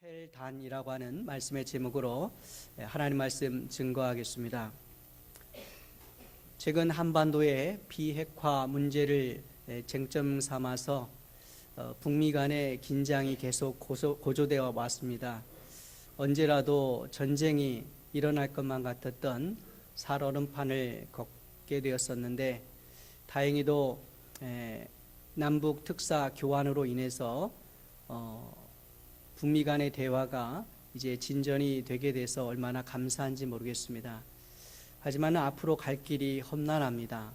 헬단이라고 하는 말씀의 제목으로 하나님 말씀 증거하겠습니다. 최근 한반도의 비핵화 문제를 쟁점 삼아서 북미 간의 긴장이 계속 고조되어 왔습니다. 언제라도 전쟁이 일어날 것만 같았던 살얼음판을 걷게 되었었는데 다행히도 남북 특사 교환으로 인해서 북미 간의 대화가 이제 진전이 되게 돼서 얼마나 감사한지 모르겠습니다. 하지만 앞으로 갈 길이 험난합니다.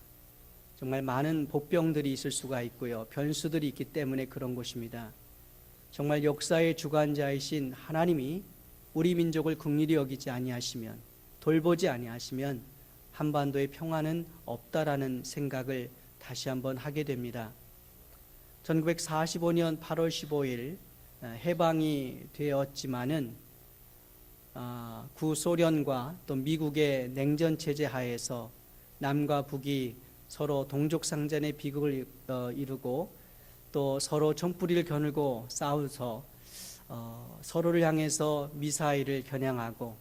정말 많은 복병들이 있을 수가 있고요. 변수들이 있기 때문에 그런 것입니다. 정말 역사의 주관자이신 하나님이 우리 민족을 긍휼히 여기지 아니하시면, 돌보지 아니하시면 한반도의 평화는 없다라는 생각을 다시 한번 하게 됩니다. 1945년 8월 15일 해방이 되었지만은 구소련과 또 미국의 냉전 체제 하에서 남과 북이 서로 동족상잔의 비극을 이루고 또 서로 총뿌리를 겨누고 싸워서 서로를 향해서 미사일을 겨냥하고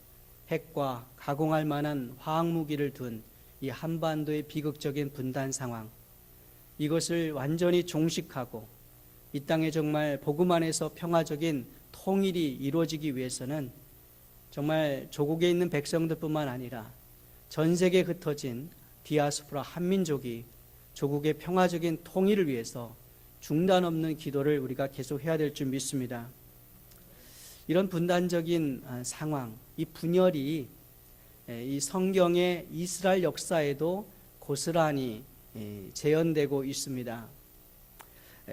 핵과 가공할 만한 화학무기를 둔 이 한반도의 비극적인 분단 상황, 이것을 완전히 종식하고 이 땅에 정말 복음 안에서 평화적인 통일이 이루어지기 위해서는 정말 조국에 있는 백성들뿐만 아니라 전 세계에 흩어진 디아스포라 한민족이 조국의 평화적인 통일을 위해서 중단 없는 기도를 우리가 계속 해야 될 줄 믿습니다. 이런 분단적인 상황, 이 분열이 이 성경의 이스라엘 역사에도 고스란히 재현되고 있습니다.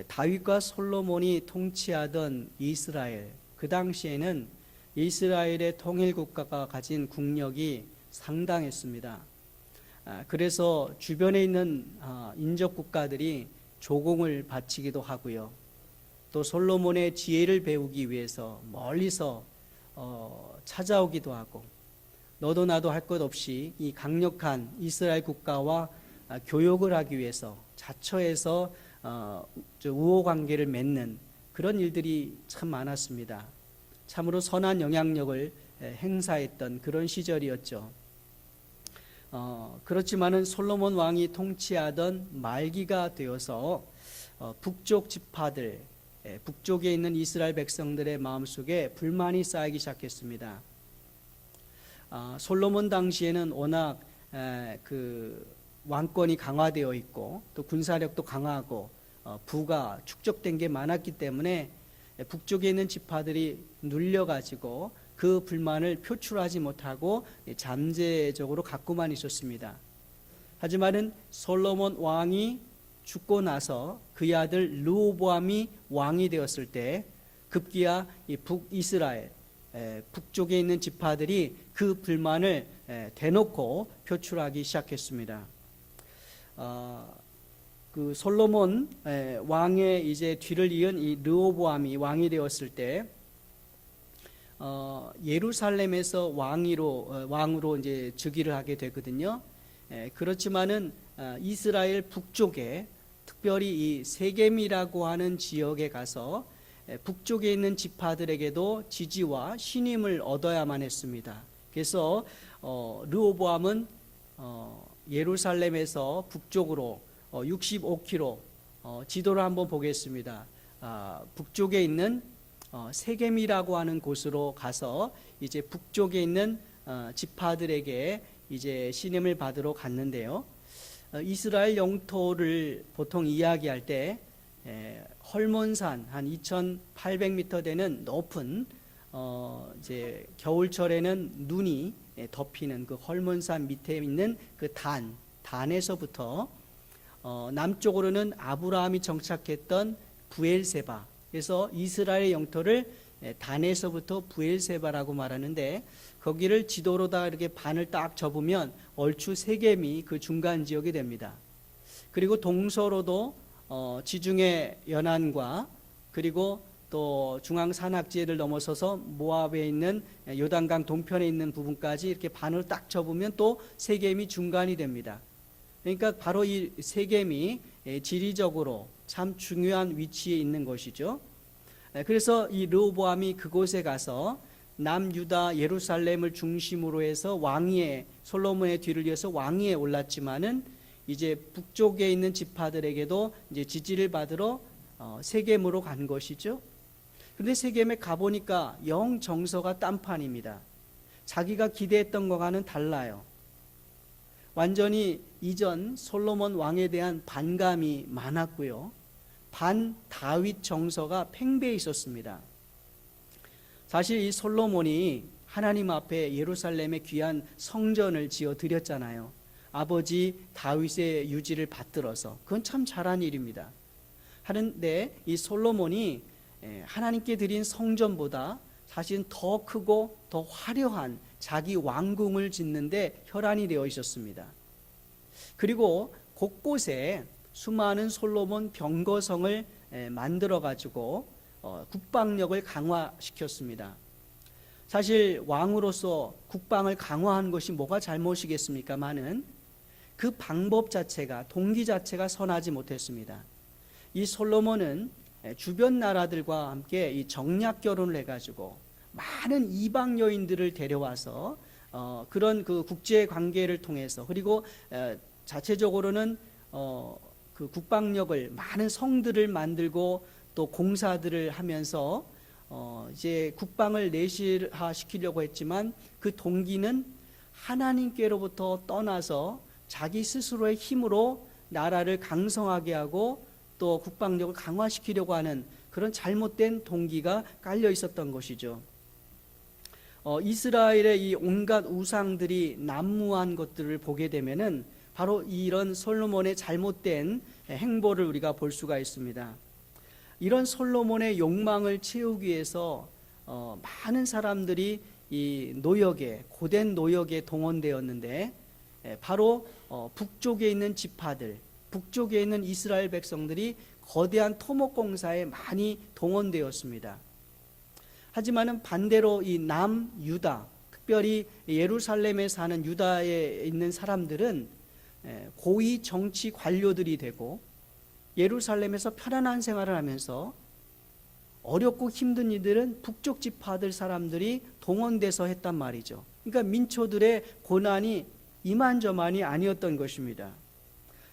다윗과 솔로몬이 통치하던 이스라엘, 그 당시에는 이스라엘의 통일국가가 가진 국력이 상당했습니다. 그래서 주변에 있는 인접국가들이 조공을 바치기도 하고요. 또 솔로몬의 지혜를 배우기 위해서 멀리서 찾아오기도 하고, 너도 나도 할 것 없이 이 강력한 이스라엘 국가와 교역을 하기 위해서 자처해서 우호관계를 맺는 그런 일들이 참 많았습니다. 참으로 선한 영향력을 행사했던 그런 시절이었죠. 그렇지만은 솔로몬 왕이 통치하던 말기가 되어서 북쪽 지파들, 북쪽에 있는 이스라엘 백성들의 마음속에 불만이 쌓이기 시작했습니다. 솔로몬 당시에는 워낙 그 왕권이 강화되어 있고 또 군사력도 강하고 부가 축적된 게 많았기 때문에 북쪽에 있는 지파들이 눌려가지고 그 불만을 표출하지 못하고 잠재적으로 갖고만 있었습니다. 하지만은 솔로몬 왕이 죽고 나서 그의 아들 르호보암이 왕이 되었을 때 급기야 이 북이스라엘 북쪽에 있는 지파들이 그 불만을 대놓고 표출하기 시작했습니다. 그 솔로몬 왕의 이제 뒤를 이은 이 르호보암이 왕이 되었을 때 예루살렘에서 왕으로 이제 즉위를 하게 되거든요. 그렇지만은 이스라엘 북쪽에 특별히 이 세겜이라고 하는 지역에 가서 북쪽에 있는 지파들에게도 지지와 신임을 얻어야만 했습니다. 그래서 르호보암은 예루살렘에서 북쪽으로 65km 지도를 한번 보겠습니다. 북쪽에 있는 세겜이라고 하는 곳으로 가서 이제 북쪽에 있는 지파들에게 이제 신임을 받으러 갔는데요. 이스라엘 영토를 보통 이야기할 때 헐몬산 한 2,800m 되는 높은 이제 겨울철에는 눈이 덮이는 그 헐몬산 밑에 있는 그 단에서부터 남쪽으로는 아브라함이 정착했던 부엘세바, 그래서 이스라엘의 영토를 단에서부터 부엘세바라고 말하는데 거기를 지도로다 이렇게 반을 딱 접으면 얼추 세겜이 그 중간 지역이 됩니다. 그리고 동서로도 지중해 연안과 그리고 또 중앙 산악지대를 넘어서서 모압에 있는 요단강 동편에 있는 부분까지 이렇게 반을 딱 접으면 또 세겜이 중간이 됩니다. 그러니까 바로 이 세겜이 지리적으로 참 중요한 위치에 있는 것이죠. 그래서 이 르호보암이 그곳에 가서 남유다 예루살렘을 중심으로 해서 왕위에, 솔로몬의 뒤를 이어서 왕위에 올랐지만은 이제 북쪽에 있는 지파들에게도 이제 지지를 받으러 세겜으로 간 것이죠. 그런데 세겜에 가보니까 영 정서가 딴판입니다. 자기가 기대했던 것과는 달라요. 완전히 이전 솔로몬 왕에 대한 반감이 많았고요. 반 다윗 정서가 팽배해 있었습니다. 사실 이 솔로몬이 하나님 앞에 예루살렘에 귀한 성전을 지어 드렸잖아요. 아버지 다윗의 유지를 받들어서. 그건 참 잘한 일입니다. 하는데 이 솔로몬이 하나님께 드린 성전보다 사실은 더 크고 더 화려한 자기 왕궁을 짓는데 혈안이 되어 있었습니다. 그리고 곳곳에 수많은 솔로몬 병거성을 만들어 가지고 국방력을 강화시켰습니다. 사실 왕으로서 국방을 강화한 것이 뭐가 잘못이겠습니까마는 그 방법 자체가, 동기 자체가 선하지 못했습니다. 이 솔로몬은 주변 나라들과 함께 이 정략 결혼을 해가지고 많은 이방 여인들을 데려와서 그런 그 국제 관계를 통해서, 그리고 자체적으로는 그 국방력을, 많은 성들을 만들고 또 공사들을 하면서 이제 국방을 내실화시키려고 했지만 그 동기는 하나님께로부터 떠나서 자기 스스로의 힘으로 나라를 강성하게 하고 또 국방력을 강화시키려고 하는 그런 잘못된 동기가 깔려 있었던 것이죠. 이스라엘의 이 온갖 우상들이 난무한 것들을 보게 되면은 바로 이런 솔로몬의 잘못된 행보를 우리가 볼 수가 있습니다. 이런 솔로몬의 욕망을 채우기 위해서 많은 사람들이 이 노역에, 고된 노역에 동원되었는데 바로 북쪽에 있는 지파들, 북쪽에 있는 이스라엘 백성들이 거대한 토목공사에 많이 동원되었습니다. 하지만은 반대로 이 남유다, 특별히 예루살렘에 사는 유다에 있는 사람들은 고위 정치 관료들이 되고 예루살렘에서 편안한 생활을 하면서 어렵고 힘든 이들은 북쪽 지파들 사람들이 동원돼서 했단 말이죠. 그러니까 민초들의 고난이 이만저만이 아니었던 것입니다.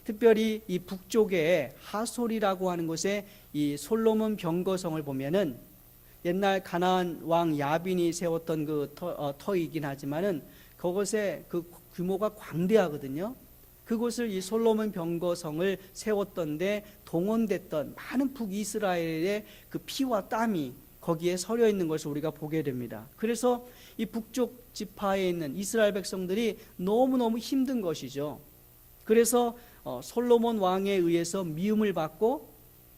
특별히 이 북쪽에 하솔이라고 하는 곳에 이 솔로몬 병거성을 보면은 옛날 가나안 왕 야빈이 세웠던 그 터이긴 하지만은 그곳에 그 규모가 광대하거든요. 그곳을 이 솔로몬 병거성을 세웠던데 동원됐던 많은 북이스라엘의 그 피와 땀이 거기에 서려 있는 것을 우리가 보게 됩니다. 그래서 이 북쪽 지파에 있는 이스라엘 백성들이 너무너무 힘든 것이죠. 그래서 솔로몬 왕에 의해서 미움을 받고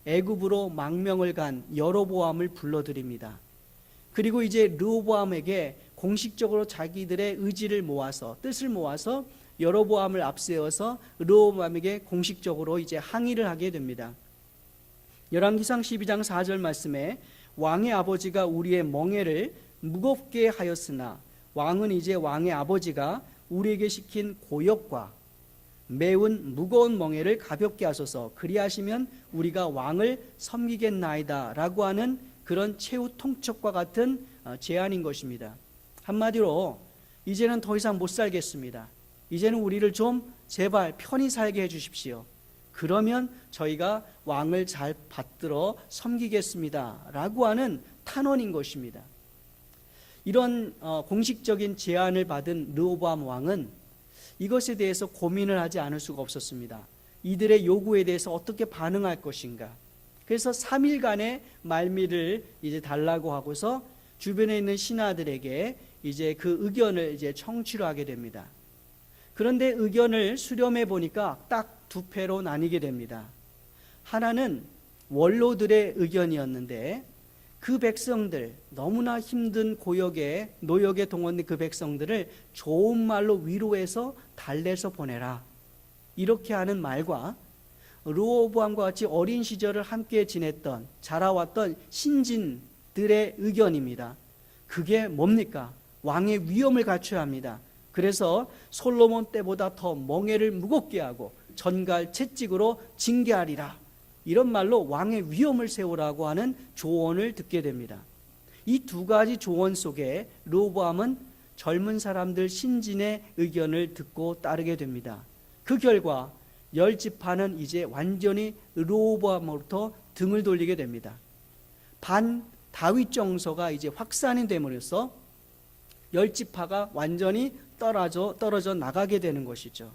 애굽으로 망명을 간 여로보암을 불러들입니다. 그리고 이제 르호보암에게 공식적으로 자기들의 의지를 모아서, 뜻을 모아서 여로보암을 앞세워서 르호보암에게 공식적으로 이제 항의를 하게 됩니다. 열왕기상 12장 4절 말씀에 왕의 아버지가 우리의 멍에를 무겁게 하였으나 왕은 이제 왕의 아버지가 우리에게 시킨 고역과 매운 무거운 멍에를 가볍게 하소서, 그리하시면 우리가 왕을 섬기겠나이다 라고 하는 그런 최후 통첩과 같은 제안인 것입니다. 한마디로 이제는 더 이상 못 살겠습니다. 이제는 우리를 좀 제발 편히 살게 해주십시오. 그러면 저희가 왕을 잘 받들어 섬기겠습니다 라고 하는 탄원인 것입니다. 이런 공식적인 제안을 받은 르호보암 왕은 이것에 대해서 고민을 하지 않을 수가 없었습니다. 이들의 요구에 대해서 어떻게 반응할 것인가. 그래서 3일간의 말미를 이제 달라고 하고서 주변에 있는 신하들에게 이제 그 의견을 이제 청취를 하게 됩니다. 그런데 의견을 수렴해 보니까 딱 두 패로 나뉘게 됩니다. 하나는 원로들의 의견이었는데 그 백성들, 너무나 힘든 고역에, 노역에 동원된 그 백성들을 좋은 말로 위로해서 달래서 보내라, 이렇게 하는 말과 르호보암과 같이 어린 시절을 함께 지냈던, 자라왔던 신진들의 의견입니다. 그게 뭡니까? 왕의 위엄을 갖춰야 합니다. 그래서 솔로몬 때보다 더 멍에를 무겁게 하고 전갈 채찍으로 징계하리라, 이런 말로 왕의 위엄을 세우라고 하는 조언을 듣게 됩니다. 이 두 가지 조언 속에 르호보암은 젊은 사람들 신진의 의견을 듣고 따르게 됩니다. 그 결과 10지파는 이제 완전히 르호보암으로부터 등을 돌리게 됩니다. 반 다윗 정서가 이제 확산이 됨으로써 10지파가 완전히 떨어져 나가게 되는 것이죠.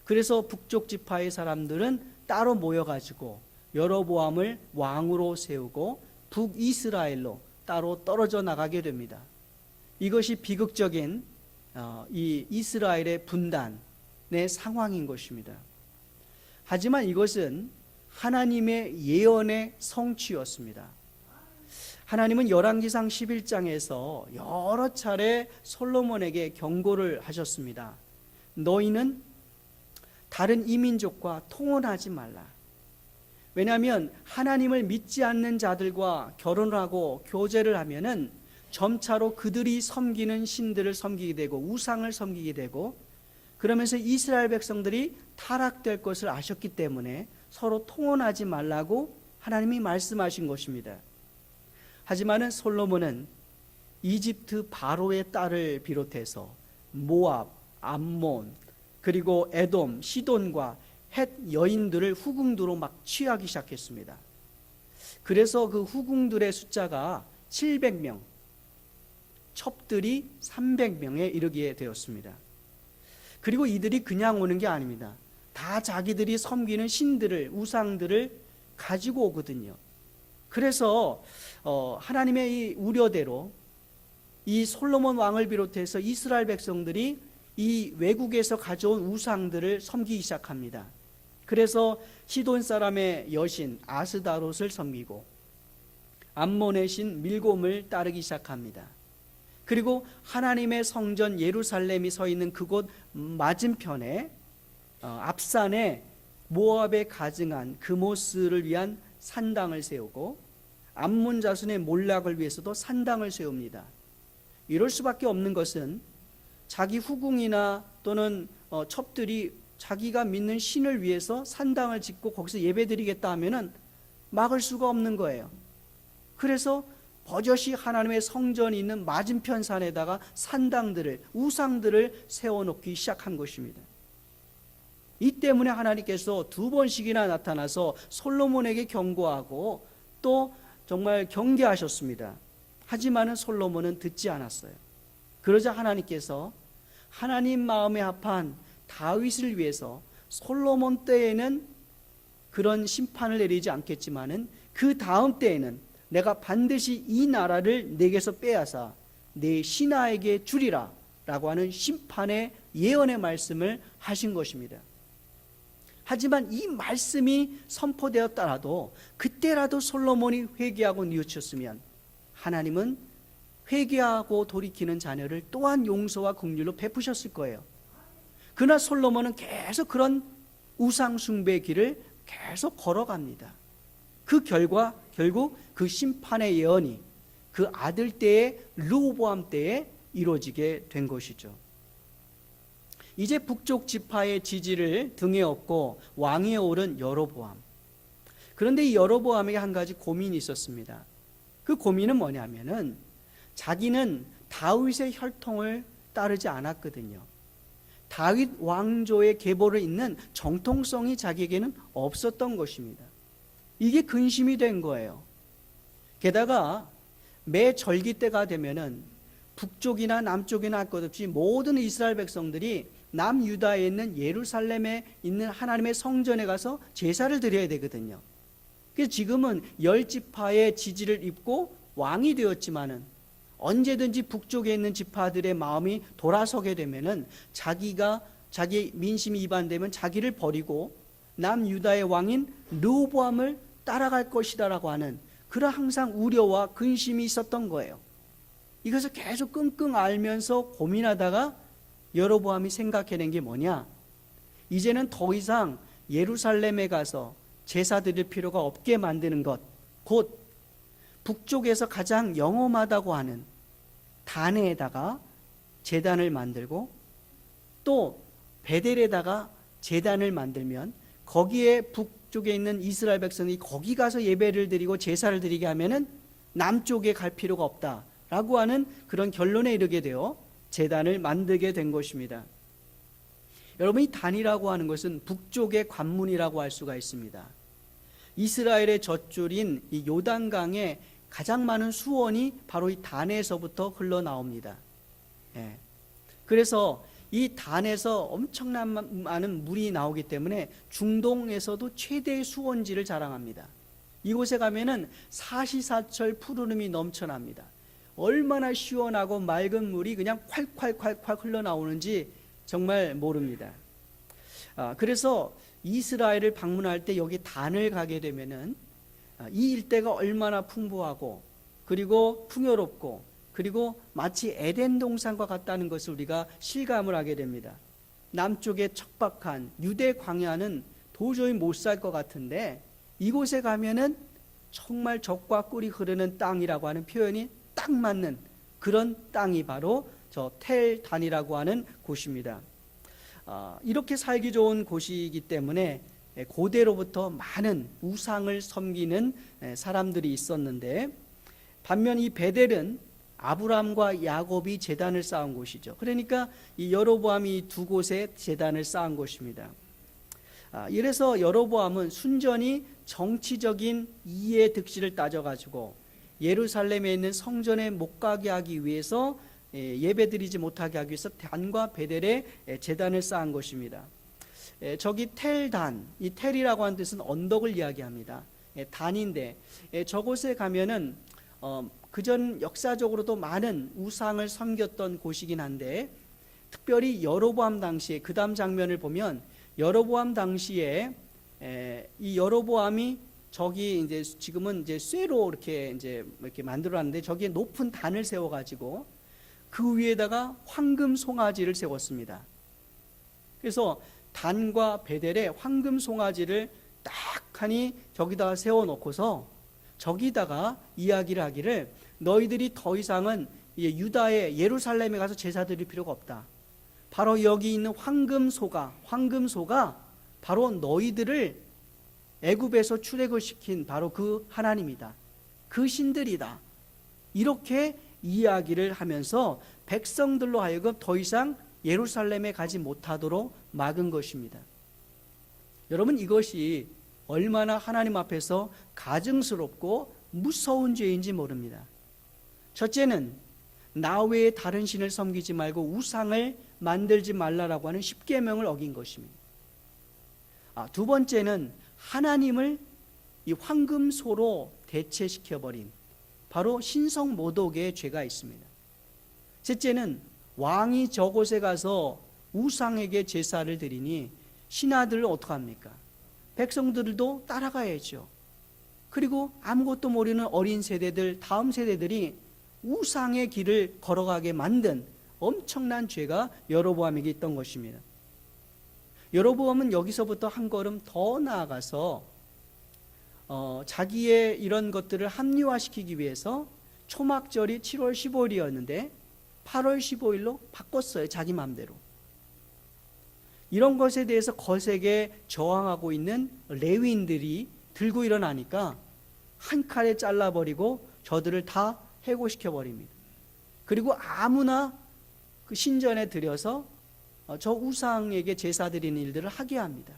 그래서 북쪽 지파의 사람들은 따로 모여가지고 여로보암을 왕으로 세우고 북이스라엘로 따로 떨어져 나가게 됩니다. 이것이 비극적인 이 이스라엘의 분단의 상황인 것입니다. 하지만 이것은 하나님의 예언의 성취였습니다. 하나님은 열왕기상 11장에서 여러 차례 솔로몬에게 경고를 하셨습니다. 너희는 다른 이민족과 통혼하지 말라. 왜냐하면 하나님을 믿지 않는 자들과 결혼을 하고 교제를 하면은 점차로 그들이 섬기는 신들을 섬기게 되고 우상을 섬기게 되고, 그러면서 이스라엘 백성들이 타락될 것을 아셨기 때문에 서로 통혼하지 말라고 하나님이 말씀하신 것입니다. 하지만은 솔로몬은 이집트 바로의 딸을 비롯해서 모압, 암몬, 그리고 에돔, 시돈과 헷 여인들을 후궁으로 막 취하기 시작했습니다. 그래서 그 후궁들의 숫자가 700명, 첩들이 300명에 이르게 되었습니다. 그리고 이들이 그냥 오는 게 아닙니다. 다 자기들이 섬기는 신들을, 우상들을 가지고 오거든요. 그래서 하나님의 이 우려대로 이 솔로몬 왕을 비롯해서 이스라엘 백성들이 이 외국에서 가져온 우상들을 섬기기 시작합니다. 그래서 시돈 사람의 여신 아스다롯을 섬기고 암몬의 신 밀곰을 따르기 시작합니다. 그리고 하나님의 성전 예루살렘이 서 있는 그곳 맞은편에 앞산에 모압에 가증한 그모스를 위한 산당을 세우고 암몬 자손의 몰락을 위해서도 산당을 세웁니다. 이럴 수밖에 없는 것은 자기 후궁이나 또는 첩들이 자기가 믿는 신을 위해서 산당을 짓고 거기서 예배드리겠다 하면은 막을 수가 없는 거예요. 그래서 버젓이 하나님의 성전이 있는 맞은편 산에다가 산당들을, 우상들을 세워놓기 시작한 것입니다. 이 때문에 하나님께서 2번씩이나 나타나서 솔로몬에게 경고하고 또 정말 경계하셨습니다. 하지만은 솔로몬은 듣지 않았어요. 그러자 하나님께서 하나님 마음에 합한 다윗을 위해서 솔로몬 때에는 그런 심판을 내리지 않겠지만은 그 다음 때에는 내가 반드시 이 나라를 내게서 빼앗아 내 신하에게 주리라 라고 하는 심판의 예언의 말씀을 하신 것입니다. 하지만 이 말씀이 선포되었더라도 그때라도 솔로몬이 회개하고 뉘우쳤으면 하나님은 회개하고 돌이키는 자녀를 또한 용서와 긍휼로 베푸셨을 거예요. 그러나 솔로몬은 계속 그런 우상 숭배의 길을 계속 걸어갑니다. 그 결과 결국 그 심판의 예언이 그 아들 때의 르호보암 때에 이루어지게 된 것이죠. 이제 북쪽 지파의 지지를 등에 업고 왕위에 오른 여로보암. 그런데 이 여로보암에게 한 가지 고민이 있었습니다. 그 고민은 뭐냐면은 자기는 다윗의 혈통을 따르지 않았거든요. 다윗 왕조의 계보를 잇는 정통성이 자기에게는 없었던 것입니다. 이게 근심이 된 거예요. 게다가 매 절기 때가 되면은 북쪽이나 남쪽이나 할 것 없이 모든 이스라엘 백성들이 남유다에 있는 예루살렘에 있는 하나님의 성전에 가서 제사를 드려야 되거든요. 그래서 지금은 10지파의 지지를 입고 왕이 되었지만은 언제든지 북쪽에 있는 지파들의 마음이 돌아서게 되면은 자기 민심이 이반되면 자기를 버리고 남유다의 왕인 르호보암을 따라갈 것이다라고 하는 그런 항상 우려와 근심이 있었던 거예요. 이것을 계속 끙끙 앓면서 고민하다가 여로보암이 생각해낸 게 뭐냐? 이제는 더 이상 예루살렘에 가서 제사 드릴 필요가 없게 만드는 것, 곧 북쪽에서 가장 영험하다고 하는 단에다가 제단을 만들고 또 베델에다가 제단을 만들면 거기에 북쪽에 있는 이스라엘 백성이 거기 가서 예배를 드리고 제사를 드리게 하면은 남쪽에 갈 필요가 없다라고 하는 그런 결론에 이르게 되어 제단을 만들게 된 것입니다. 여러분, 이 단이라고 하는 것은 북쪽의 관문이라고 할 수가 있습니다. 이스라엘의 젖줄인 이 요단강에 가장 많은 수원이 바로 이 단에서부터 흘러나옵니다. 그래서 이 단에서 엄청난 많은 물이 나오기 때문에 중동에서도 최대의 수원지를 자랑합니다. 이곳에 가면은 사시사철 푸르름이 넘쳐납니다. 얼마나 시원하고 맑은 물이 그냥 콸콸콸콸 흘러나오는지 정말 모릅니다. 그래서 이스라엘을 방문할 때 여기 단을 가게 되면은 이 일대가 얼마나 풍부하고 그리고 풍요롭고 그리고 마치 에덴 동산과 같다는 것을 우리가 실감을 하게 됩니다. 남쪽의 척박한 유대 광야는 도저히 못 살 것 같은데 이곳에 가면은 정말 젖과 꿀이 흐르는 땅이라고 하는 표현이 딱 맞는 그런 땅이 바로 저 텔단이라고 하는 곳입니다. 이렇게 살기 좋은 곳이기 때문에 고대로부터 많은 우상을 섬기는 사람들이 있었는데, 반면 이 베델은 아브람과 야곱이 제단을 쌓은 곳이죠. 그러니까 이 여로보암이 두 곳에 제단을 쌓은 곳입니다. 이래서 여로보암은 순전히 정치적인 이해 득실을 따져가지고 예루살렘에 있는 성전에 못 가게 하기 위해서 예배드리지 못하게 하기 위해서 단과 베델에 제단을 쌓은 것입니다. 저기 텔단, 이 텔이라고 하는 뜻은 언덕을 이야기합니다. 단인데 저곳에 가면은 그전 역사적으로도 많은 우상을 섬겼던 곳이긴 한데, 특별히 여로보암 당시에 그 다음 장면을 보면 여로보암 당시에 이 여로보암이 저기 이제 지금은 이제 쇠로 이렇게 만들어놨는데 저기에 높은 단을 세워가지고 그 위에다가 황금 송아지를 세웠습니다. 그래서 단과 베델에 황금 송아지를 딱 하니 저기다가 세워놓고서 저기다가 이야기를 하기를, 너희들이 더 이상은 유다의 예루살렘에 가서 제사 드릴 필요가 없다. 바로 여기 있는 황금소가 바로 너희들을 애굽에서 출애굽 시킨 바로 그 하나님이다. 그 신들이다. 이렇게 이야기를 하면서 백성들로 하여금 더 이상 예루살렘에 가지 못하도록 막은 것입니다. 여러분, 이것이 얼마나 하나님 앞에서 가증스럽고 무서운 죄인지 모릅니다. 첫째는 나 외에 다른 신을 섬기지 말고 우상을 만들지 말라라고 하는 십계명을 어긴 것입니다. 두 번째는 하나님을 이 황금소로 대체시켜버린 바로 신성모독의 죄가 있습니다. 셋째는 왕이 저곳에 가서 우상에게 제사를 드리니 신하들을 어떡합니까? 백성들도 따라가야죠. 그리고 아무것도 모르는 어린 세대들, 다음 세대들이 우상의 길을 걸어가게 만든 엄청난 죄가 여로보암에게 있던 것입니다. 여로보암은 여기서부터 한 걸음 더 나아가서 자기의 이런 것들을 합리화시키기 위해서 초막절이 7월 15일이었는데 8월 15일로 바꿨어요. 자기 마음대로. 이런 것에 대해서 거세게 저항하고 있는 레위인들이 들고 일어나니까 한 칼에 잘라버리고 저들을 다 해고시켜버립니다. 그리고 아무나 그 신전에 들여서 저 우상에게 제사 드리는 일들을 하게 합니다.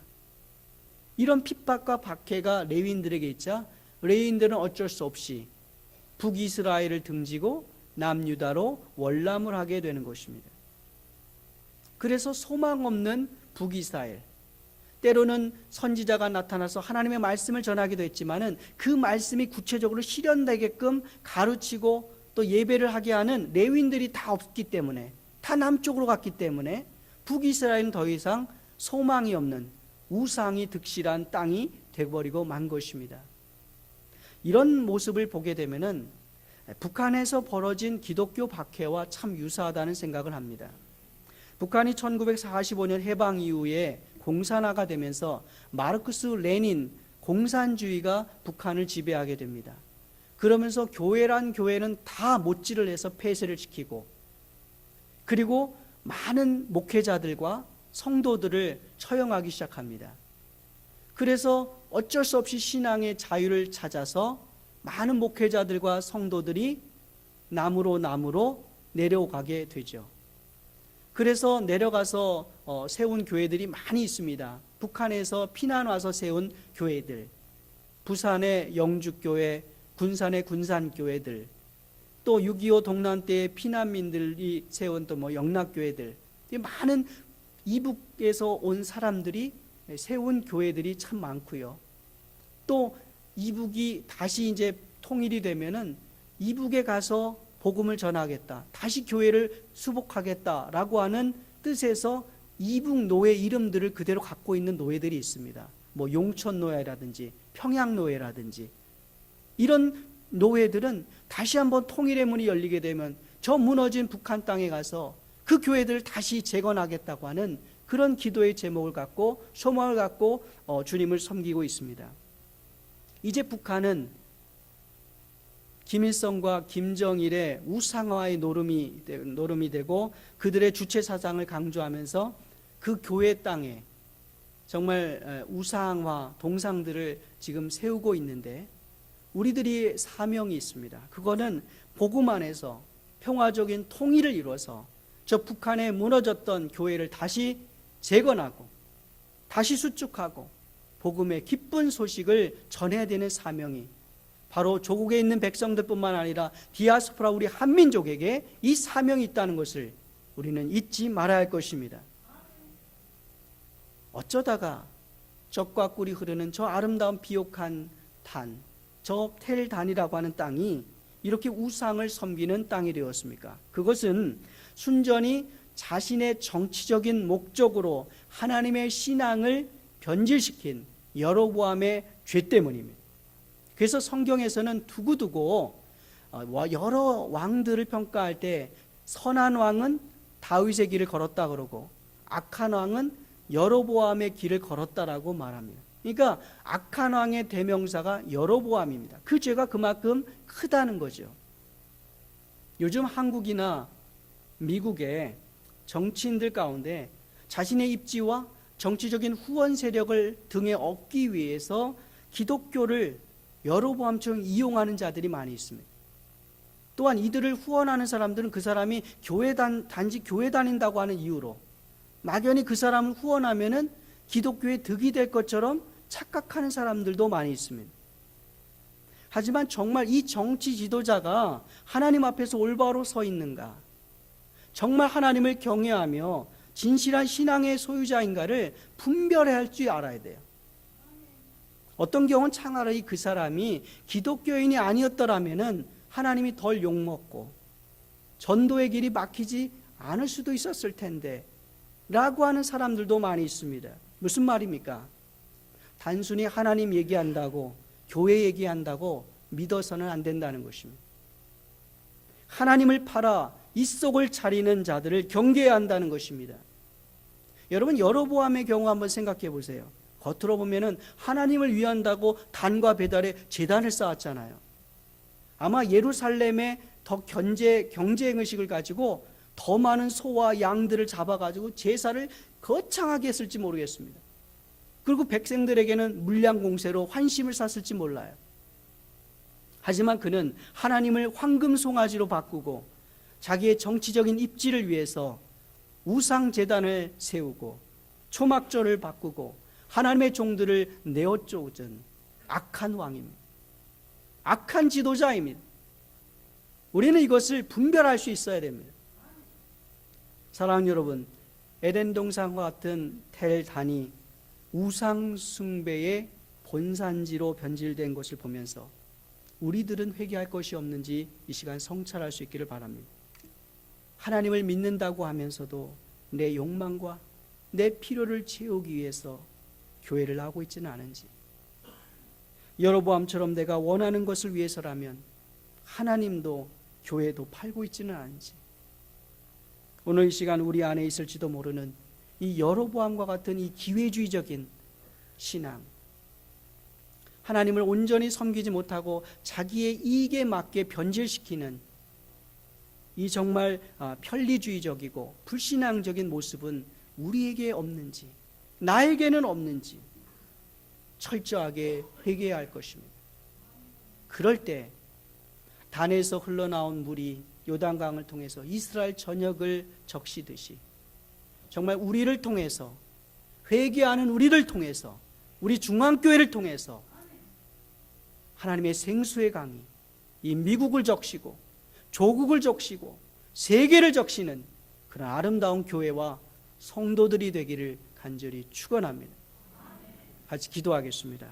이런 핍박과 박해가 레위인들에게 있자 레위인들은 어쩔 수 없이 북이스라엘을 등지고 남유다로 월남을 하게 되는 것입니다. 그래서 소망 없는 북이스라엘, 때로는 선지자가 나타나서 하나님의 말씀을 전하기도 했지만은 그 말씀이 구체적으로 실현되게끔 가르치고 또 예배를 하게 하는 레위인들이 다 없기 때문에, 다 남쪽으로 갔기 때문에 북이스라엘은 더 이상 소망이 없는 우상이 득실한 땅이 되어버리고 만 것입니다. 이런 모습을 보게 되면은 북한에서 벌어진 기독교 박해와 참 유사하다는 생각을 합니다. 북한이 1945년 해방 이후에 공산화가 되면서 마르크스 레닌 공산주의가 북한을 지배하게 됩니다. 그러면서 교회란 교회는 다 못질을 해서 폐쇄를 시키고, 그리고 많은 목회자들과 성도들을 처형하기 시작합니다. 그래서 어쩔 수 없이 신앙의 자유를 찾아서 많은 목회자들과 성도들이 남으로 내려가게 되죠. 그래서 내려가서 세운 교회들이 많이 있습니다. 북한에서 피난 와서 세운 교회들, 부산의 영주교회, 군산의 군산교회들, 또 6.25 동란 때의 피난민들이 세운 또 영락교회들, 많은 이북에서 온 사람들이 세운 교회들이 참 많고요. 또 이북이 다시 이제 통일이 되면은 이북에 가서 복음을 전하겠다, 다시 교회를 수복하겠다라고 하는 뜻에서 이북 노예 이름들을 그대로 갖고 있는 노예들이 있습니다. 용천 노예라든지 평양 노예라든지 이런 노예들은 다시 한번 통일의 문이 열리게 되면 저 무너진 북한 땅에 가서 그 교회들을 다시 재건하겠다고 하는 그런 기도의 제목을 갖고 소망을 갖고 주님을 섬기고 있습니다. 이제 북한은 김일성과 김정일의 우상화의 노름이 되고 그들의 주체 사상을 강조하면서 그 교회 땅에 정말 우상화 동상들을 지금 세우고 있는데 우리들이 사명이 있습니다. 그거는 복음 안에서 평화적인 통일을 이루어서 저 북한에 무너졌던 교회를 다시 재건하고 다시 수축하고 복음의 기쁜 소식을 전해야 되는 사명이 바로 조국에 있는 백성들뿐만 아니라 디아스포라 우리 한민족에게 이 사명이 있다는 것을 우리는 잊지 말아야 할 것입니다. 어쩌다가 젖과 꿀이 흐르는 저 아름다운 비옥한 단, 저 텔단이라고 하는 땅이 이렇게 우상을 섬기는 땅이 되었습니까? 그것은 순전히 자신의 정치적인 목적으로 하나님의 신앙을 변질시킨 여로보암의 죄 때문입니다. 그래서 성경에서는 두고두고 여러 왕들을 평가할 때 선한 왕은 다윗의 길을 걸었다 그러고 악한 왕은 여로보암의 길을 걸었다라고 말합니다. 그러니까 악한 왕의 대명사가 여로보암입니다. 그 죄가 그만큼 크다는 거죠. 요즘 한국이나 미국의 정치인들 가운데 자신의 입지와 정치적인 후원 세력을 등에 얻기 위해서 기독교를 여로보암처럼 이용하는 자들이 많이 있습니다. 또한 이들을 후원하는 사람들은 그 사람이 단지 교회 다닌다고 하는 이유로 막연히 그 사람을 후원하면은 기독교의 득이 될 것처럼 착각하는 사람들도 많이 있습니다. 하지만 정말 이 정치 지도자가 하나님 앞에서 올바로 서 있는가, 정말 하나님을 경외하며 진실한 신앙의 소유자인가를 분별해야 할 줄 알아야 돼요. 어떤 경우는 차라리 그 사람이 기독교인이 아니었더라면은 하나님이 덜 욕먹고 전도의 길이 막히지 않을 수도 있었을 텐데 라고 하는 사람들도 많이 있습니다. 무슨 말입니까? 단순히 하나님 얘기한다고 교회 얘기한다고 믿어서는 안 된다는 것입니다. 하나님을 팔아 입속을 차리는 자들을 경계해야 한다는 것입니다. 여러분 여로보암의 경우 한번 생각해 보세요. 겉으로 보면은 하나님을 위한다고 단과 배달에 제단을 쌓았잖아요. 아마 예루살렘에 더 경제의식을 가지고 더 많은 소와 양들을 잡아가지고 제사를 거창하게 했을지 모르겠습니다. 그리고 백성들에게는 물량공세로 환심을 샀을지 몰라요. 하지만 그는 하나님을 황금송아지로 바꾸고 자기의 정치적인 입지를 위해서 우상제단을 세우고 초막절을 바꾸고 하나님의 종들을 내어쫓은 악한 왕입니다. 악한 지도자입니다. 우리는 이것을 분별할 수 있어야 됩니다. 사랑하는 여러분, 에덴 동산과 같은 텔단이 우상 숭배의 본산지로 변질된 것을 보면서 우리들은 회개할 것이 없는지 이 시간 성찰할 수 있기를 바랍니다. 하나님을 믿는다고 하면서도 내 욕망과 내 필요를 채우기 위해서 교회를 하고 있지는 않은지, 여로보암처럼 내가 원하는 것을 위해서라면 하나님도 교회도 팔고 있지는 않은지, 오늘 이 시간 우리 안에 있을지도 모르는 이 여로보암과 같은 이 기회주의적인 신앙, 하나님을 온전히 섬기지 못하고 자기의 이익에 맞게 변질시키는 이 정말 편리주의적이고 불신앙적인 모습은 우리에게 없는지, 나에게는 없는지 철저하게 회개해야 할 것입니다. 그럴 때 단에서 흘러나온 물이 요단강을 통해서 이스라엘 전역을 적시듯이 정말 우리를 통해서, 회개하는 우리를 통해서, 우리 중앙교회를 통해서 하나님의 생수의 강이 이 미국을 적시고 조국을 적시고 세계를 적시는 그런 아름다운 교회와 성도들이 되기를 간절히 축원합니다. 같이 기도하겠습니다.